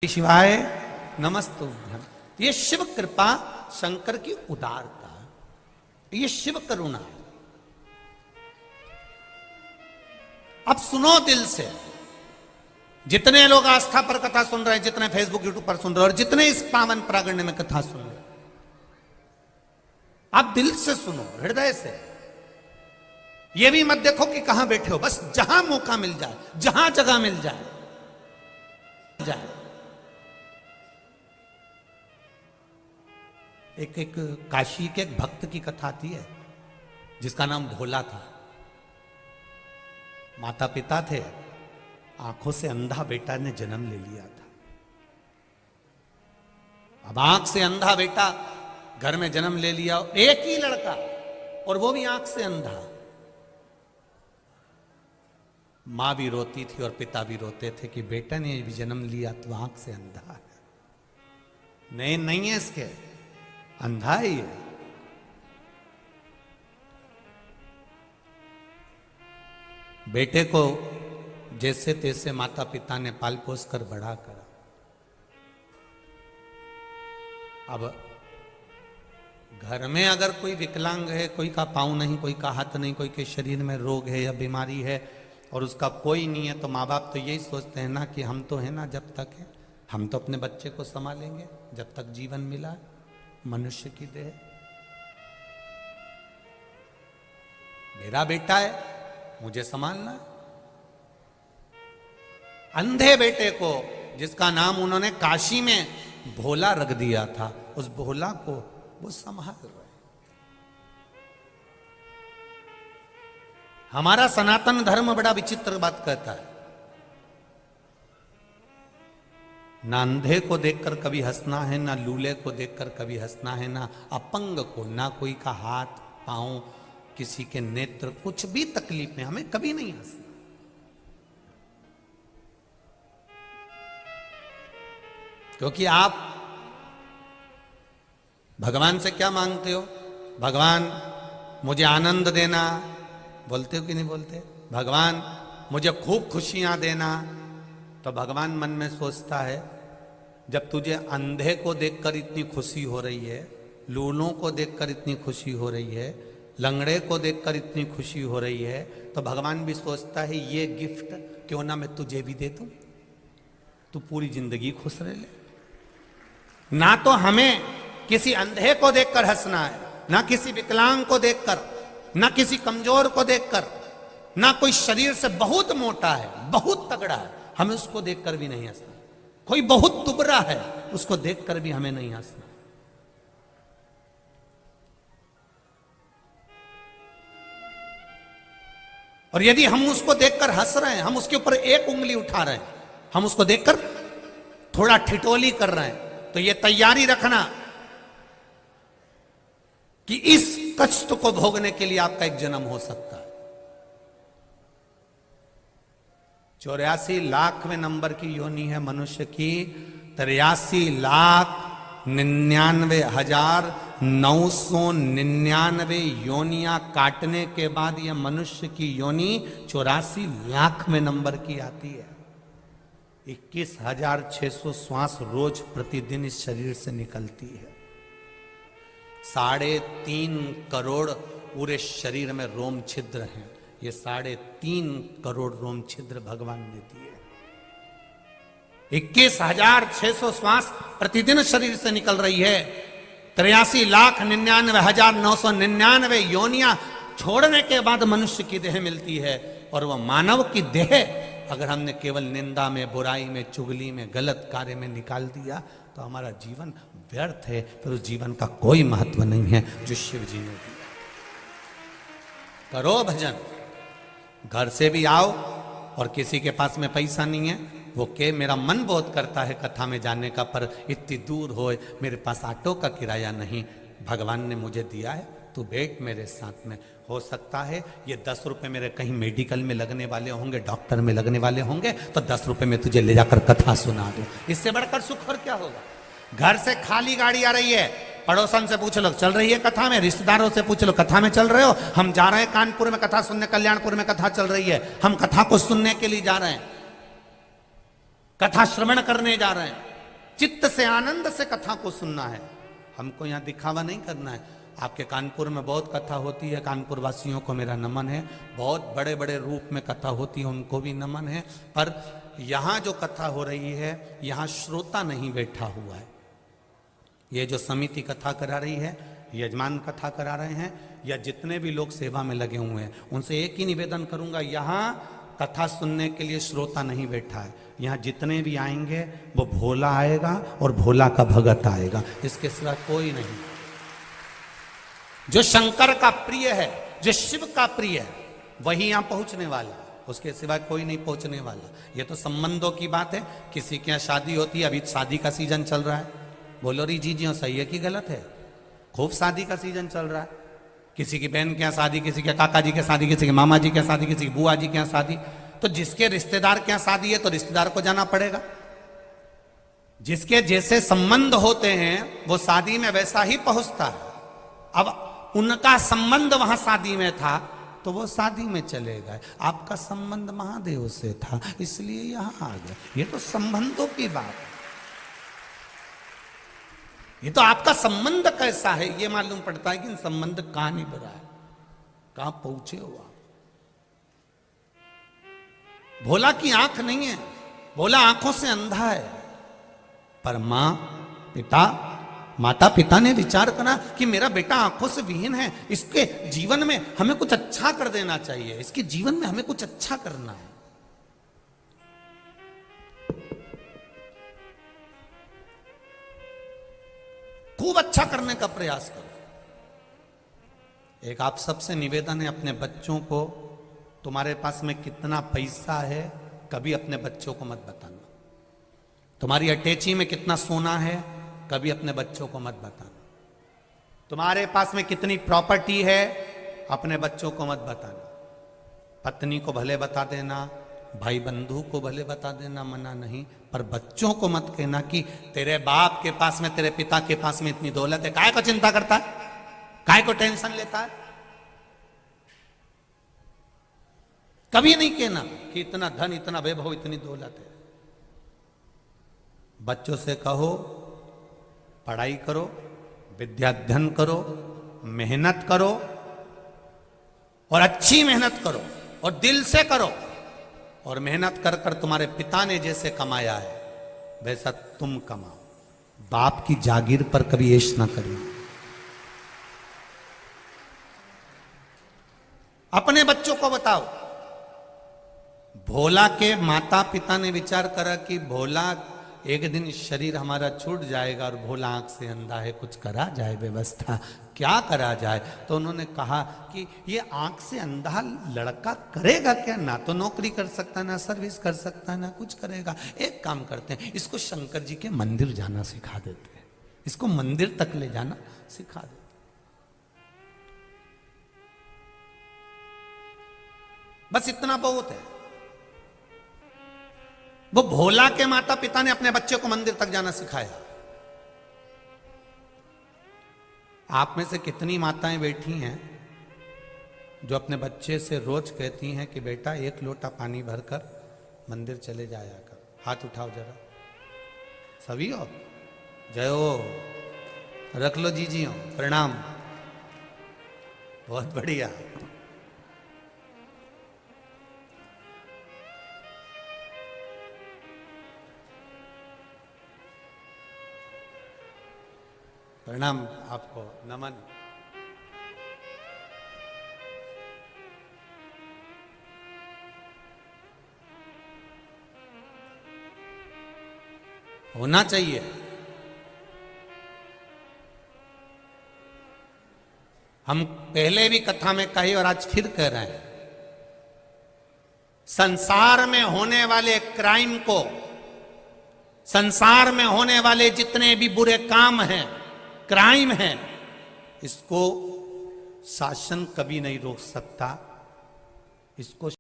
शिवाय नमस्तुभ्यं। ये शिव कृपा, शंकर की उदारता, ये शिव करुणा। अब सुनो दिल से, जितने लोग आस्था पर कथा सुन रहे हैं, जितने फेसबुक यूट्यूब पर सुन रहे हैं और जितने इस पावन प्रागण्य में कथा सुन रहे हैं, आप दिल से सुनो, हृदय से। ये भी मत देखो कि कहां बैठे हो, बस जहां मौका मिल जाए, जहां जगह मिल जाए। एक काशी के एक भक्त की कथा आती है जिसका नाम भोला था। माता पिता थे, आंखों से अंधा बेटा ने जन्म ले लिया था। अब आंख से अंधा बेटा घर में जन्म ले लिया, एक ही लड़का, और वो भी आंख से अंधा। मां भी रोती थी और पिता भी रोते थे कि बेटा ने भी जन्म लिया तो आंख से अंधा है। नहीं है इसके, अंधा ही है। बेटे को जैसे तैसे माता पिता ने पाल पोस कर बड़ा करा। अब घर में अगर कोई विकलांग है, कोई का पांव नहीं, कोई का हाथ नहीं, कोई के शरीर में रोग है या बीमारी है और उसका कोई नहीं है, तो माँ बाप तो यही सोचते हैं ना कि हम तो है ना, जब तक है हम तो अपने बच्चे को संभालेंगे, जब तक जीवन मिला है, मनुष्य की देह। मेरा बेटा है, मुझे संभालना। अंधे बेटे को, जिसका नाम उन्होंने काशी में भोला रख दिया था, उस भोला को वो संभाल रहे। हमारा सनातन धर्म बड़ा विचित्र बात कहता है, ना अंधे को देखकर कभी हंसना है, ना लूले को देखकर कभी हंसना है, ना अपंग को, ना कोई का हाथ पांव, किसी के नेत्र, कुछ भी तकलीफ में हमें कभी नहीं हंसना। क्योंकि आप भगवान से क्या मांगते हो? भगवान मुझे आनंद देना, बोलते हो कि नहीं बोलते? भगवान मुझे खूब खुशियां देना। तो भगवान मन में सोचता है, जब तुझे अंधे को देखकर इतनी खुशी हो रही है, लूलों को देखकर इतनी खुशी हो रही है, लंगड़े को देखकर इतनी खुशी हो रही है, तो भगवान भी सोचता है ये गिफ्ट क्यों ना मैं तुझे भी दे दूं, तू पूरी जिंदगी खुश रह ले। ना तो हमें किसी अंधे को देखकर हंसना है, ना किसी विकलांग को देखकर, ना किसी कमजोर को देखकर, ना कोई शरीर से बहुत मोटा है, बहुत तगड़ा है, हमें उसको देखकर भी नहीं हंसना। कोई बहुत तुबरा है, उसको देखकर भी हमें नहीं हंसना। और यदि हम उसको देखकर हंस रहे हैं, हम उसके ऊपर एक उंगली उठा रहे हैं, हम उसको देखकर थोड़ा ठिठोली कर रहे हैं, तो ये तैयारी रखना कि इस कष्ट को भोगने के लिए आपका एक जन्म हो सकता है। 84 लाखवें नंबर की योनि है मनुष्य की। 83,99,999 योनियां काटने के बाद यह मनुष्य की योनि 84 लाखवें नंबर की आती है। 21,600 श्वास रोज प्रतिदिन इस शरीर से निकलती है। 3.5 करोड़ पूरे शरीर में रोम छिद्र हैं। ये 3.5 करोड़ रोम छिद्र भगवान ने दिए। 21,600 श्वास प्रतिदिन शरीर से निकल रही है। 83,99,999 योनियां छोड़ने के बाद मनुष्य की देह मिलती है। और वह मानव की देह अगर हमने केवल निंदा में, बुराई में, चुगली में, गलत कार्य में निकाल दिया तो हमारा जीवन व्यर्थ है। फिर उस जीवन का कोई महत्व नहीं है जो शिव जी ने दिया। करो भजन, घर से भी आओ, और किसी के पास में पैसा नहीं है, वो के मेरा मन बहुत करता है कथा में जाने का, पर इतनी दूर हो, मेरे पास ऑटो का किराया नहीं, भगवान ने मुझे दिया है, तू बैठ मेरे साथ में। हो सकता है ये 10 रुपए मेरे कहीं मेडिकल में लगने वाले होंगे, डॉक्टर में लगने वाले होंगे, तो 10 रुपए में तुझे ले जाकर कथा सुना दूं। इससे बढ़कर सुख और क्या होगा? घर से खाली गाड़ी आ रही है, पड़ोसन से पूछ लो चल रही है कथा में, रिश्तेदारों से पूछ लो कथा में चल रहे हो, हम जा रहे हैं कानपुर में कथा सुनने, कल्याणपुर में कथा चल रही है, हम कथा को सुनने के लिए जा रहे हैं, कथा श्रवण करने जा रहे हैं। चित्त से आनंद से कथा को सुनना है। हमको यहाँ दिखावा नहीं करना है। आपके कानपुर में बहुत कथा होती है, कानपुर वासियों को मेरा नमन है। बहुत बड़े बड़े रूप में कथा होती है, उनको भी नमन है। पर यहाँ जो कथा हो रही है, यहाँ श्रोता नहीं बैठा हुआ है। ये जो समिति कथा करा रही है, यजमान कथा करा रहे हैं, या जितने भी लोग सेवा में लगे हुए हैं, उनसे एक ही निवेदन करूंगा, यहाँ कथा सुनने के लिए श्रोता नहीं बैठा है। यहाँ जितने भी आएंगे वो भोला आएगा और भोला का भगत आएगा, इसके सिवा कोई नहीं। जो शंकर का प्रिय है, जो शिव का प्रिय है, वही यहाँ पहुंचने वाला, उसके सिवा कोई नहीं पहुंचने वाला। ये तो संबंधों की बात है। किसी के यहाँ शादी होती है, अभी शादी का सीजन चल रहा है, बोलो री जी जी सही है कि गलत है? खूब शादी का सीजन चल रहा है। किसी की बहन के यहाँ शादी, किसी के काका जी के शादी, किसी के मामा जी के शादी, किसी की बुआ जी के यहाँ शादी। तो जिसके रिश्तेदार के यहाँ शादी है तो रिश्तेदार को जाना पड़ेगा। जिसके जैसे संबंध होते हैं वो शादी में वैसा ही पहुंचता है। अब उनका संबंध वहां शादी में था तो वो शादी में चले गए। आपका संबंध महादेव से था, इसलिए यहां आ गए। ये तो संबंधों की बात है। ये तो आपका संबंध कैसा है ये मालूम पड़ता है कि संबंध कहां नहीं बढ़ा है, कहां पहुंचे हो आप। भोला की आंख नहीं है, भोला आंखों से अंधा है। पर माता पिता ने विचार करा कि मेरा बेटा आंखों से विहीन है, इसके जीवन में हमें कुछ अच्छा कर देना चाहिए, इसके जीवन में हमें कुछ अच्छा करना है। खूब अच्छा करने का प्रयास करो। एक आप सबसे निवेदन है, अपने बच्चों को, तुम्हारे पास में कितना पैसा है कभी अपने बच्चों को मत बताना। तुम्हारी अटैची में कितना सोना है कभी अपने बच्चों को मत बताना। तुम्हारे पास में कितनी प्रॉपर्टी है अपने बच्चों को मत बताना। पत्नी को भले बता देना, भाई बंधु को भले बता देना, मना नहीं, पर बच्चों को मत कहना कि तेरे बाप के पास में, तेरे पिता के पास में इतनी दौलत है। काय को चिंता करता है, काय को टेंशन लेता है। कभी नहीं कहना कि इतना धन, इतना वैभव, इतनी दौलत है। बच्चों से कहो पढ़ाई करो, विद्याध्ययन करो, मेहनत करो, और अच्छी मेहनत करो और दिल से करो। और मेहनत कर कर तुम्हारे पिता ने जैसे कमाया है वैसा तुम कमाओ। बाप की जागीर पर कभी ऐश ना करिए। अपने बच्चों को बताओ। भोला के माता पिता ने विचार करा कि भोला एक दिन शरीर हमारा छूट जाएगा और भोला आंख से अंधा है, कुछ करा जाए व्यवस्था, क्या करा जाए। तो उन्होंने कहा कि ये आंख से अंधा लड़का करेगा क्या, ना तो नौकरी कर सकता, ना सर्विस कर सकता, ना कुछ करेगा। एक काम करते हैं, इसको शंकर जी के मंदिर जाना सिखा देते हैं, इसको मंदिर तक ले जाना सिखा देते। बस इतना बहुत है। वो भोला के माता पिता ने अपने बच्चे को मंदिर तक जाना सिखाया। आप में से कितनी माताएं बैठी हैं जो अपने बच्चे से रोज कहती हैं कि बेटा एक लोटा पानी भरकर मंदिर चले जाया कर। हाथ उठाओ जरा, सभी हो, जय हो, रख लो जी हो, प्रणाम, बहुत बढ़िया। प्रणाम, आपको नमन। होना चाहिए। हम पहले भी कथा में कहे और आज फिर कह रहे हैं, संसार में होने वाले क्राइम को, संसार में होने वाले जितने भी बुरे काम हैं, क्राइम है, इसको शासन कभी नहीं रोक सकता। इसको